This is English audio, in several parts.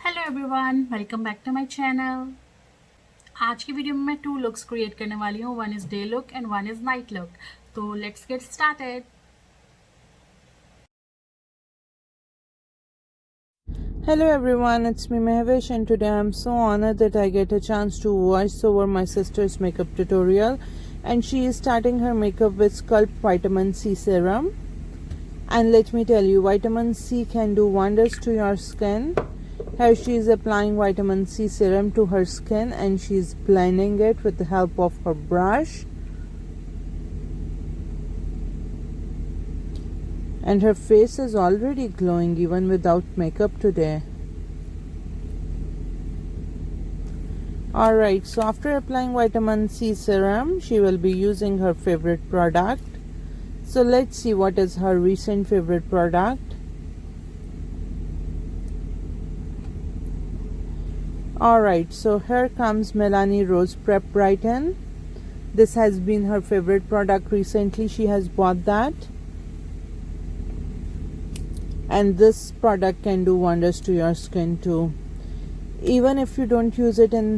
Hello everyone, welcome back to my channel. आज की video में मैं 2 लुक्स क्रिएट करने वाली हूँ। One is day look and one is night look. तो let's get started. Hello everyone, it's me 𝐒𝐻𝐿 and today I'm so honored that I get a chance to voice over my sister's makeup tutorial, and she is starting her makeup with Sculpt Vitamin C Serum. And let me tell you, Vitamin C can do wonders to your skin. Here she is applying Vitamin C Serum to her skin and she is blending it with the help of her brush. And her face is already glowing even without makeup today. Alright, so after applying Vitamin C Serum, she will be using her favorite product. So let's see what is her recent favorite product. Alright, so here comes Melanie Rose Prep Brighten. This has been her favorite product recently. She has bought that. And this product can do wonders to your skin too. Even if you don't use it in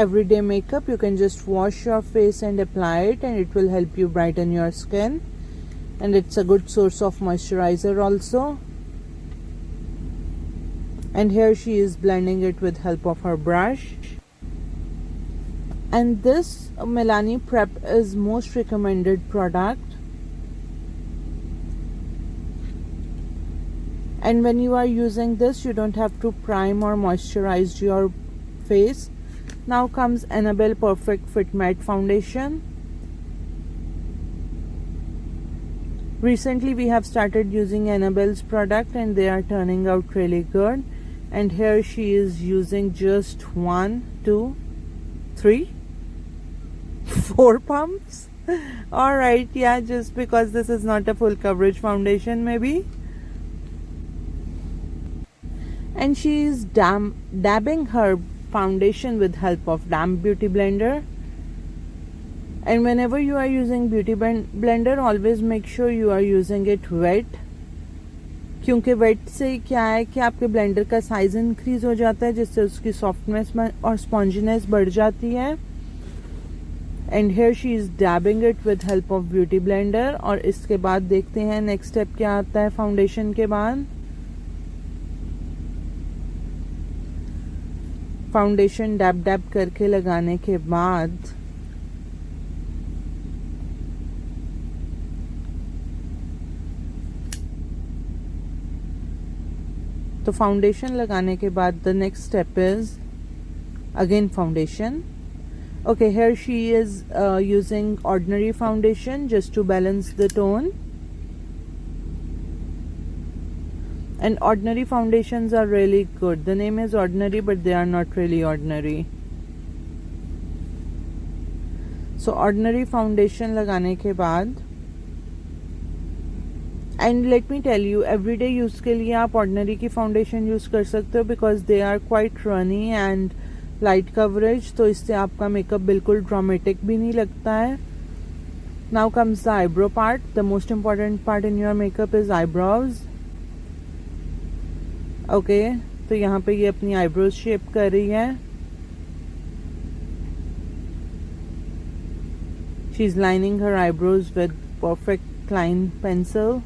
everyday makeup, you can just wash your face and apply it and it will help you brighten your skin. And it's a good source of moisturizer also. And here she is blending it with help of her brush. And this Melanie Prep is most recommended product. And when you are using this, you don't have to prime or moisturize your face. Now comes Annabelle Perfect Fit Matte Foundation. Recently we have started using Annabelle's product and they are turning out really good. And here she is using just 1, 2, 3, 4 pumps. Alright, yeah, just because this is not a full coverage foundation maybe. And she is dabbing her foundation with help of damp beauty blender. And whenever you are using beauty blender, always make sure you are using it wet. क्योंकि wait से क्या है कि आपके blender का size increase हो जाता है, जिससे उसकी सॉफ्टनेस और स्पॉन्जीनेस बढ़ जाती है. And here she is dabbing it with help of beauty blender. और इसके बाद देखते हैं नेक्स्ट स्टेप क्या आता है फाउंडेशन के बाद. फाउंडेशन डैब डैब करके लगाने के बाद तो फाउंडेशन लगाने के बाद the next step is again foundation. Okay, here she is using ordinary foundation just to balance the tone. And ordinary foundations are really good. The name is ordinary, but they are not really ordinary. So ordinary foundation लगाने के बाद, and let me tell you, everyday use के लिए आप ordinary की foundation use कर सकते हो because they are quite runny and light coverage. तो इससे आपका मेकअप बिल्कुल ड्रामेटिक भी नहीं लगता है. Now comes the eyebrow part. The most important part in your makeup is eyebrows. Okay, तो यहाँ पे ये अपनी आईब्रोज शेप कर रही है. She is lining her eyebrows with perfect line pencil.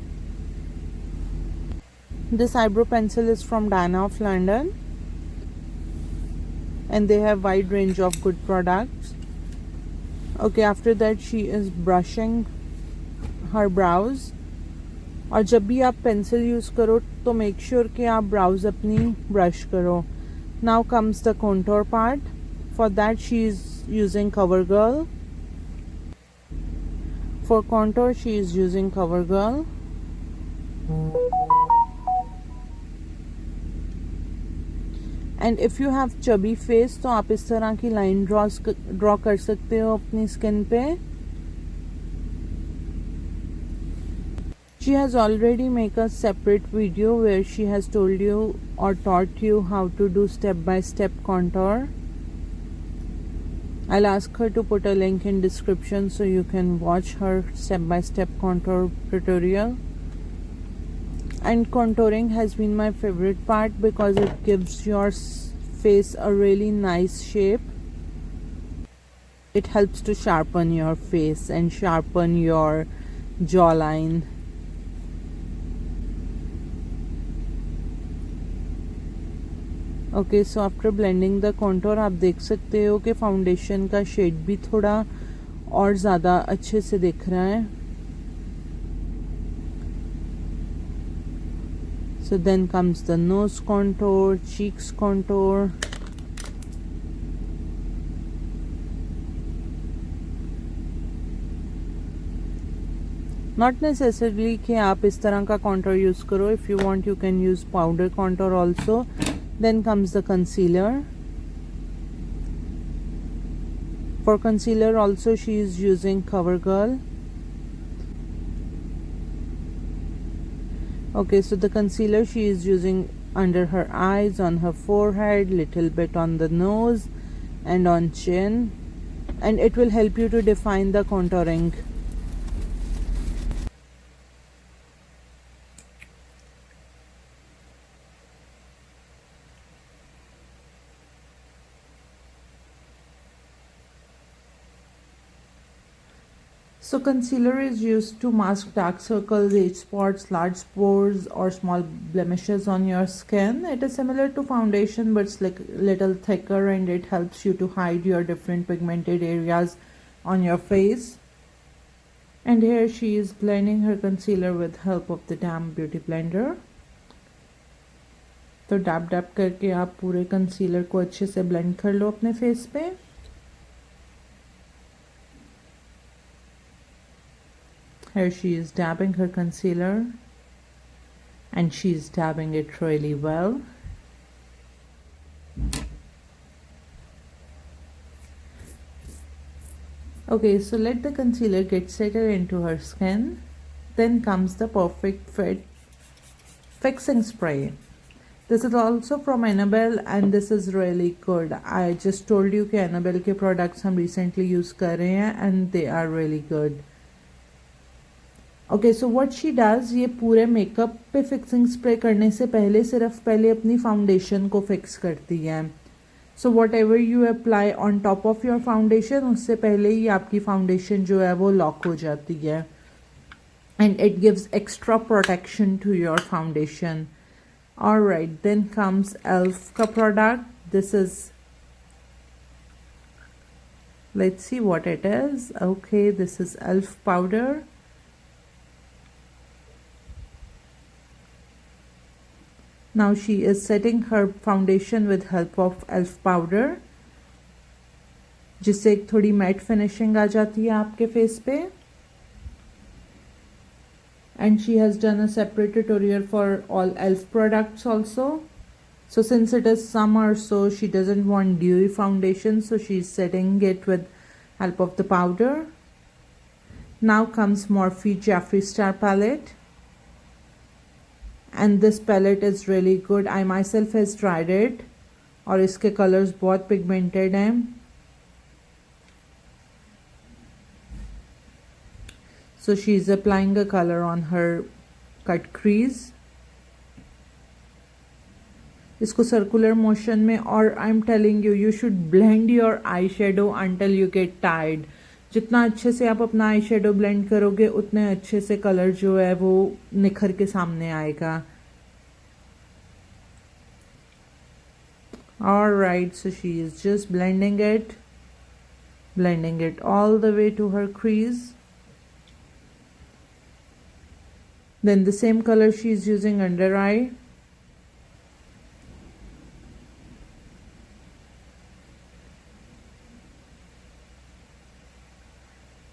This eyebrow pencil is from Diana of London and they have wide range of good products. Okay, after that she is brushing her brows. और जब भी आप pencil use करो तो make sure कि आप browse अपनी brush करो. Now comes the contour part. For that she is using cover girl. For contour she is using cover girl. And if you have chubby face तो आप इस तरह की लाइन ड्रॉ कर सकते हो अपनी स्किन पे. She has already made a separate video where she has told you or taught you how to do step-by-step contour. I'll ask her to put a link in description so you can watch her step-by-step contour tutorial. And contouring has been my favorite part because it gives your face a really nice shape. It helps to sharpen your face and sharpen your jawline. Okay so after blending the contour आप देख सकते हो कि foundation का shade भी थोड़ा और ज़्यादा अच्छे से दिख रहा है. So then comes the nose contour, cheeks contour. Not necessarily कि आप इस तरह का contour use करो. If you want, you can use powder contour also. Then comes the concealer. For concealer also she is using CoverGirl. Okay, so the concealer she is using under her eyes, on her forehead, little bit on the nose and on chin, and it will help you to define the contouring. So concealer is used to mask dark circles, age spots, large pores or small blemishes on your skin. It is similar to foundation but it's like little thicker, and it helps you to hide your different pigmented areas on your face. And here she is blending her concealer with help of the Glam beauty blender. तो dab dab करके आप पूरे concealer को अच्छे से blend कर लो अपने face पे. Here she is dabbing her concealer, and she's dabbing it really well. Okay, so let the concealer get settled into her skin. Then comes the perfect fit fixing spray. This is also from Annabelle and this is really good. I just told you कि Annabelle के products हम recently use कर रहे हैं and they are really good. Okay, so what she does, ये पूरे makeup पे fixing spray करने से पहले सिर्फ पहले अपनी फाउंडेशन को फिक्स करती है. So what ever you apply on top of your foundation, उससे पहले ही आपकी फाउंडेशन जो है वो लॉक हो जाती है, and it gives extra protection to your foundation. Alright, then comes elf का product. This is, let's see what it is. Okay, this is elf powder. Now she is setting her foundation with help of ELF powder, जिससे एक थोड़ी mat finishing आ जाती है आपके face पे. And she has done a separate tutorial for all ELF products also. So since it is summer, so she doesn't want dewy foundation, so she's setting it with help of the powder. Now comes Morphe Jeffree Star palette. And this palette is really good. I myself has tried it और इसके colors बहुत pigmented हैं. So she is applying a color on her cut crease. इसको circular motion में, और I'm telling you, you should blend your eyeshadow until you get tired. जितना अच्छे से आप अपना आई शेडो ब्लेंड करोगे उतने अच्छे से कलर जो है वो निखर के सामने आएगा. Alright, so she is just blending it all the way to her crease. Then the same color she is using under eye.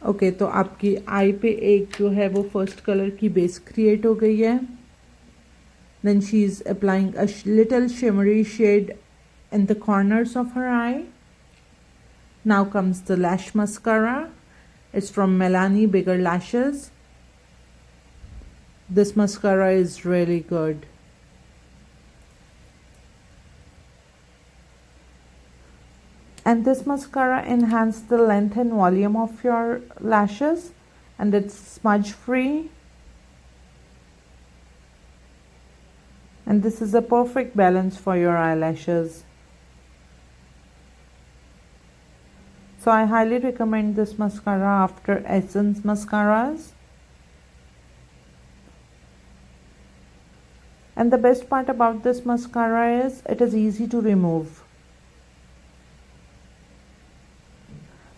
Okay, तो आपकी आई पे एक जो है वो फर्स्ट कलर की बेस क्रिएट हो गई है. Then she is applying a little shimmery shade in the corners of her eye. Now comes the lash mascara. It's from Melanie Bigger Lashes. This mascara is really good. And this mascara enhances the length and volume of your lashes, and it's smudge free. And this is a perfect balance for your eyelashes. So I highly recommend this mascara after Essence mascaras. And the best part about this mascara is it is easy to remove.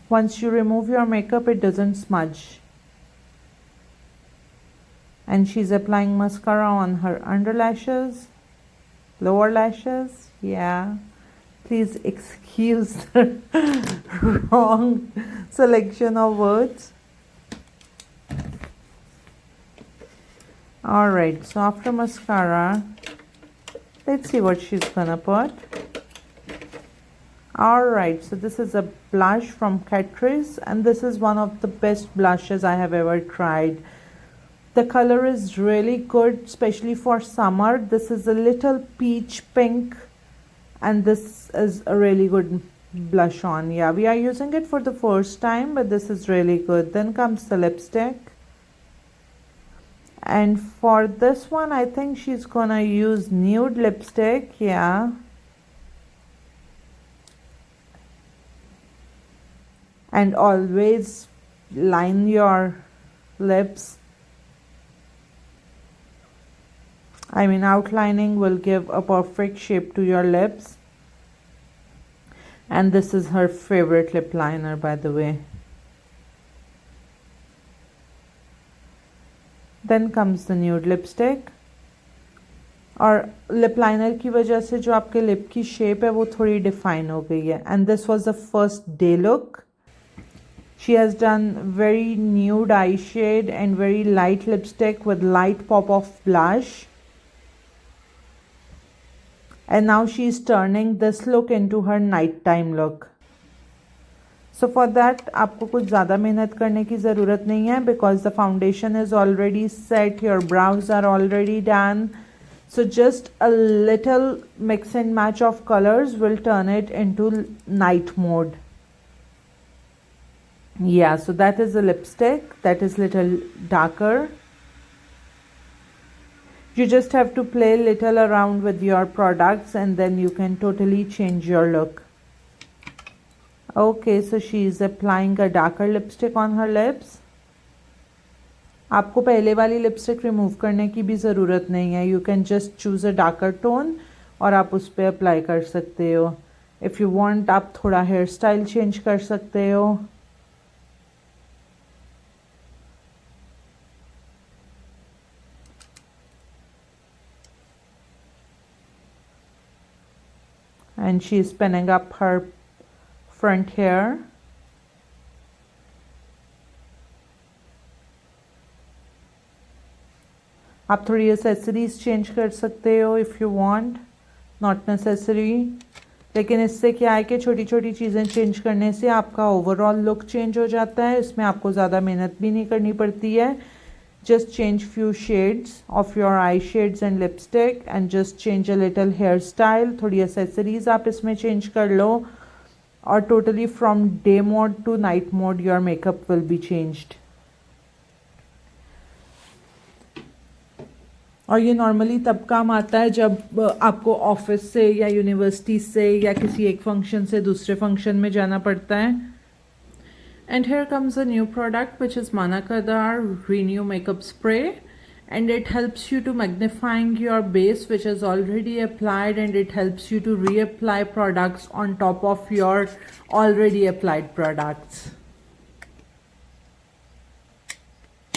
Once you remove your makeup, it doesn't smudge. And she's applying mascara on her underlashes, lower lashes. Yeah, please excuse the wrong selection of words. Alright, so after mascara, let's see what she's gonna put. Alright, so this is a blush from 𝐂𝐻𝐿, and this is one of the best blushes I have ever tried. The color is really good, especially for summer. This is a little peach pink, and this is a really good blush on. Yeah, we are using it for the first time, but this is really good. Then comes the lipstick. And for this one, I think she's gonna use nude lipstick. Yeah. And always line your lips. I mean, outlining will give a perfect shape to your lips. And this is her favorite lip liner, by the way. Then comes the nude lipstick. और lip liner की वजह से जो आपके lip की shape है वो थोड़ी डिफाइन हो गई है. And this was the first day look. She has done very nude eye shade and very light lipstick with light pop of blush. And now she is turning this look into her nighttime look. So for that आपको कुछ ज़्यादा मेहनत करने की ज़रूरत नहीं है, because the foundation is already set, your brows are already done. So just a little mix and match of colors will turn it into night mode. Yeah, so that is the lipstick. That is little darker. You just have to play little around with your products and then you can totally change your look. Okay, so she is applying a darker lipstick on her lips. आपको पहले वाली lipstick remove करने की भी ज़रूरत नहीं है. You can just choose a darker tone और आप उस पर अप्लाई कर सकते हो. If you want, आप थोड़ा हेयर स्टाइल चेंज कर सकते हो. And she is pinning up her front hair. आप थोड़ी एक्सेसरीज चेंज कर सकते हो if you want, not necessary. लेकिन इससे क्या है कि छोटी छोटी चीज़ें चेंज करने से आपका ओवरऑल लुक चेंज हो जाता है. इसमें आपको ज़्यादा मेहनत भी नहीं करनी पड़ती है. Just change few shades of your eye shades and lipstick and just change a little hairstyle. थोड़ी accessories आप इसमें change कर लो और totally from day mode to night mode your makeup will be changed. और ये नॉर्मली तब काम आता है जब आपको ऑफिस से या यूनिवर्सिटी से या किसी एक फंक्शन से दूसरे फंक्शन में जाना पड़ता है. And here comes a new product which is 𝐒𝐻𝐿𝐴 Renew Makeup Spray, and it helps you to magnifying your base which is already applied, and it helps you to reapply products on top of your already applied products.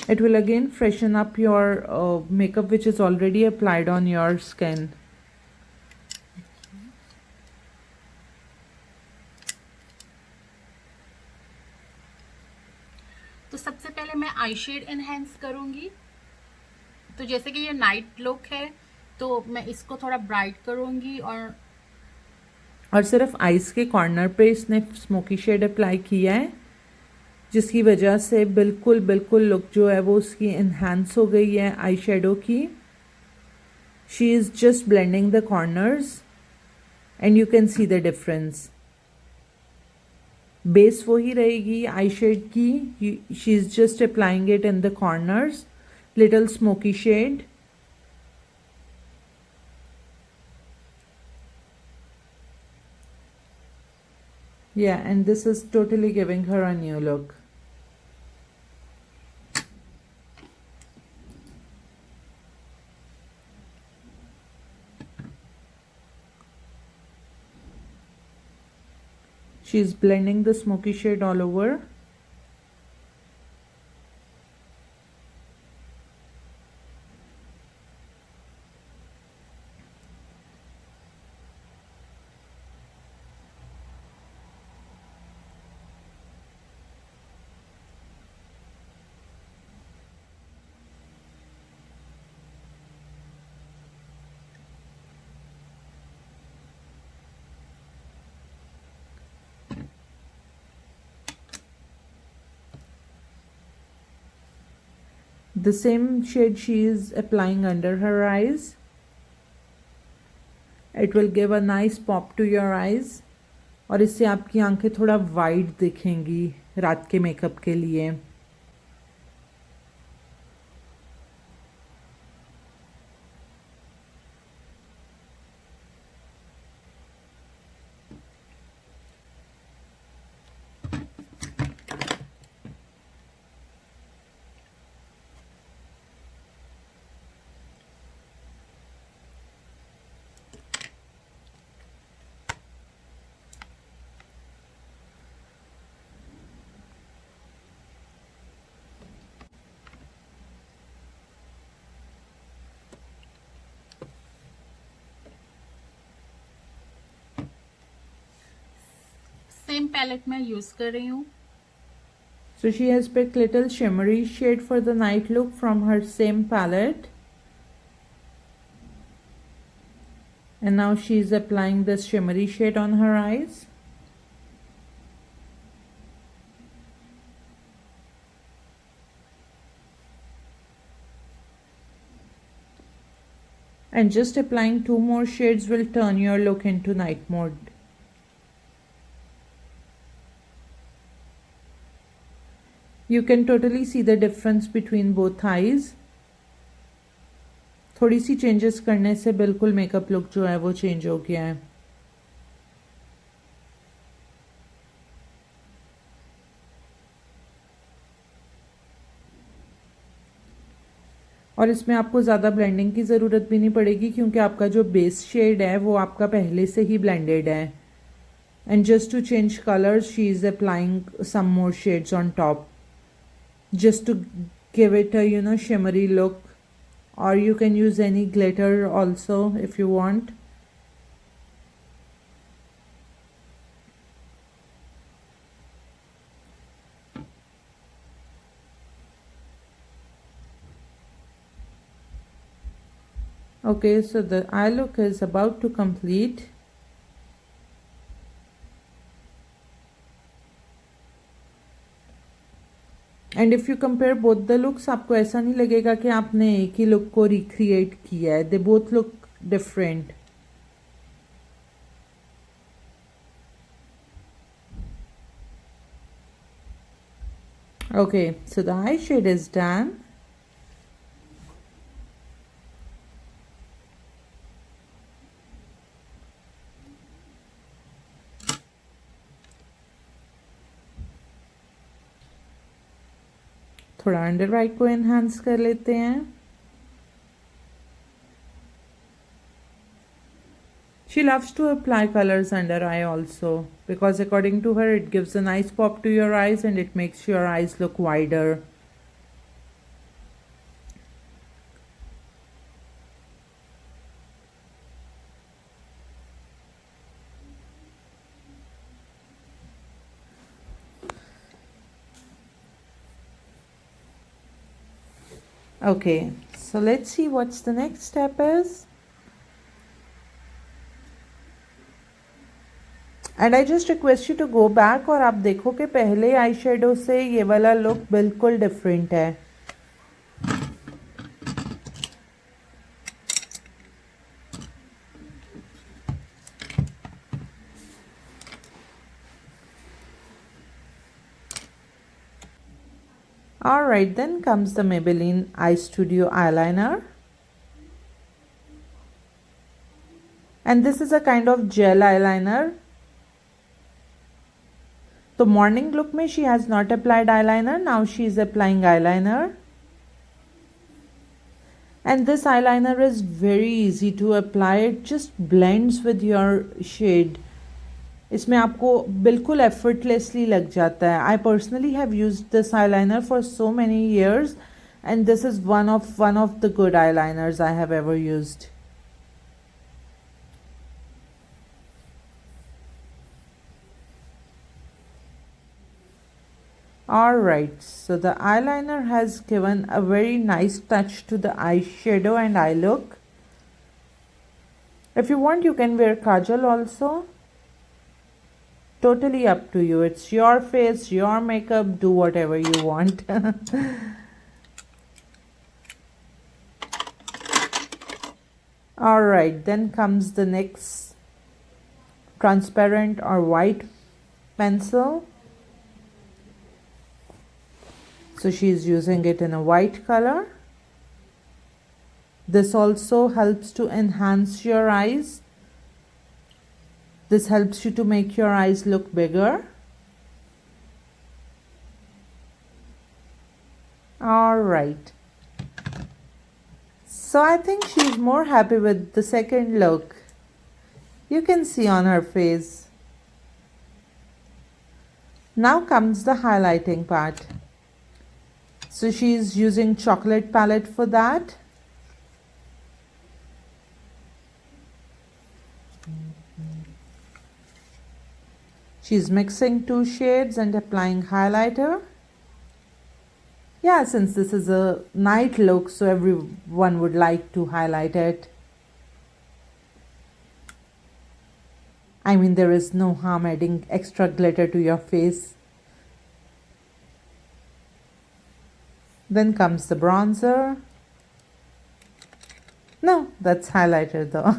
It will again freshen up your makeup which is already applied on your skin. तो सबसे पहले मैं आई shade enhance करूंगी. तो जैसे कि ये night look है तो मैं इसको थोड़ा ब्राइट करूंगी और सिर्फ आईज के कॉर्नर पे इसने स्मोकी शेड अप्लाई किया है, जिसकी वजह से बिल्कुल लुक जो है वो उसकी एनहांस हो गई है आई शेडो की. She is just blending the corners and you can see the difference. Base वही रहेगी आई शेड की. She is just applying it in the corners, little smoky shade. Yeah, and this is totally giving her a new look. She's blending the smoky shade all over. The same shade she is applying under her eyes. It will give a nice pop to your eyes. और इससे आपकी आंखें थोड़ा wide दिखेंगी रात के makeup के लिए. सेम पैलेट मैं यूज कर रही हूँ. So she has picked little shimmery shade for the night look from her same palette. And now she is applying this shimmery shade on her eyes. And just applying 2 more shades will turn your look into night mode. You can totally see the difference between both eyes. थोड़ी सी changes करने से बिल्कुल makeup look जो है वो change हो गया है. और इसमें आपको ज़्यादा ब्लेंडिंग की ज़रूरत भी नहीं पड़ेगी क्योंकि आपका जो बेस शेड है वो आपका पहले से ही ब्लेंडेड है. And just to change colours she is applying some more shades on top just to give it a shimmery look, or you can use any glitter also if you want. Okay, so the eye look is about to complete. And if you compare both the looks आपको ऐसा नहीं लगेगा कि आपने एक ही look को recreate किया है. They both look different. Okay, so the eye shade is done. थोड़ा अंडर आई को एनहांस कर लेते हैं. She loves to apply colors under eye also because according to her it gives a nice pop to your eyes and it makes your eyes look wider. Okay, so let's see what's the next step is. And I just request you to go back और आप देखो कि पहले eye shadow से ये वाला look बिल्कुल different है. Alright, then comes the Maybelline Eye Studio eyeliner. And this is a kind of gel eyeliner. तो मॉर्निंग लुक में she has not applied eyeliner. Now she is applying eyeliner. And this eyeliner is very easy to apply. It just blends with your shade. इसमें आपको बिल्कुल effortlessly लग जाता है. I personally have used this eyeliner for so many years, and this is one of the good eyeliners I have ever used. Alright, so the eyeliner has given a very nice touch to the eyeshadow and eye look. If you want, you can wear kajal also. Totally up to you. It's your face, your makeup, do whatever you want. Alright, then comes the next transparent or white pencil. So she is using it in a white color. This also helps to enhance your eyes. This helps you to make your eyes look bigger. Alright. So I think she's more happy with the second look. You can see on her face. Now comes the highlighting part. So she is using chocolate palette for that. She's mixing two shades and applying highlighter. Yeah, since this is a night look, so everyone would like to highlight it. I mean, there is no harm adding extra glitter to your face. Then comes the bronzer. No, that's highlighter though.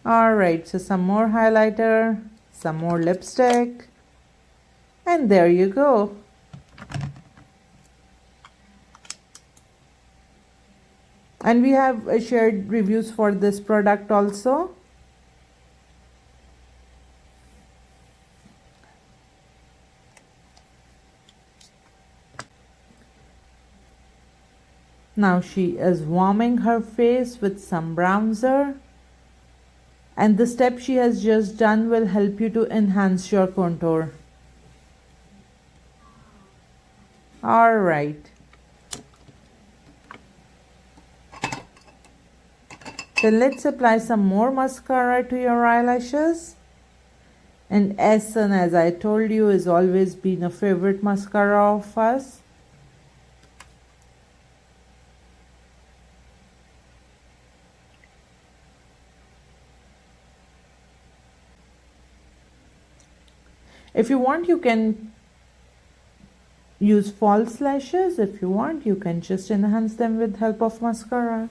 Alright, so some more highlighter, some more lipstick, and there you go. And we have shared reviews for this product also. Now she is warming her face with some bronzer, and the step she has just done will help you to enhance your contour. Alright. Then let's apply some more mascara to your eyelashes. And Essence, as I told you, has always been a favorite mascara of us. If you want, you can use false lashes. If you want, you can just enhance them with help of mascara.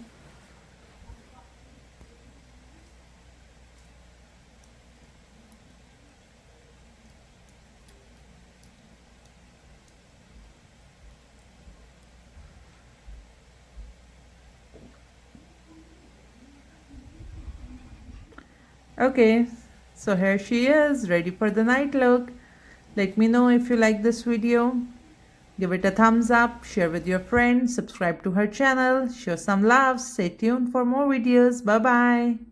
Okay, so here she is, ready for the night look. Let me know if you like this video. Give it a thumbs up, share with your friends, subscribe to her channel, show some love, stay tuned for more videos. Bye bye.